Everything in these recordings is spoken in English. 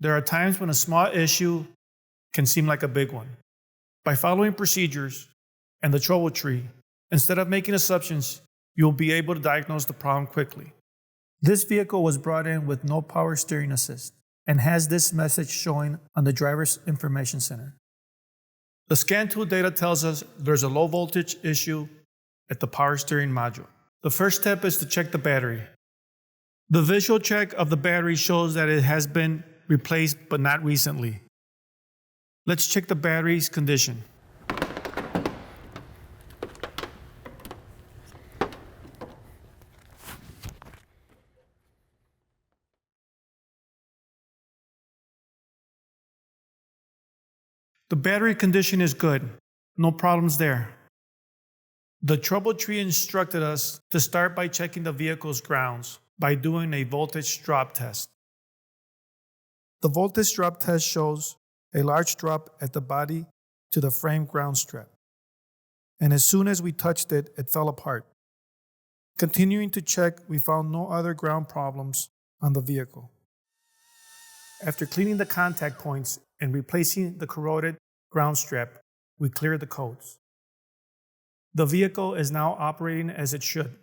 There are times when a small issue can seem like a big one. By following procedures and the trouble tree, instead of making assumptions, you'll be able to diagnose the problem quickly. This vehicle was brought in with no power steering assist and has this message showing on the driver's information center. The scan tool data tells us there's a low voltage issue at the power steering module. The first step is to check the battery. The visual check of the battery shows that it has been replaced but not recently. Let's check the battery's condition. The battery condition is good, no problems there. The trouble tree instructed us to start by checking the vehicle's grounds by doing a voltage drop test. The voltage drop test shows a large drop at the body to the frame ground strap. And as soon as we touched it, it fell apart. Continuing to check, we found no other ground problems on the vehicle. After cleaning the contact points and replacing the corroded ground strap, we cleared the codes. The vehicle is now operating as it should.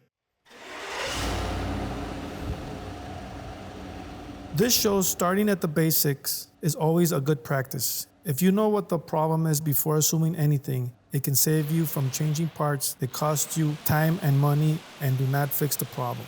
This shows starting at the basics is always a good practice. If you know what the problem is before assuming anything, it can save you from changing parts that cost you time and money and do not fix the problem.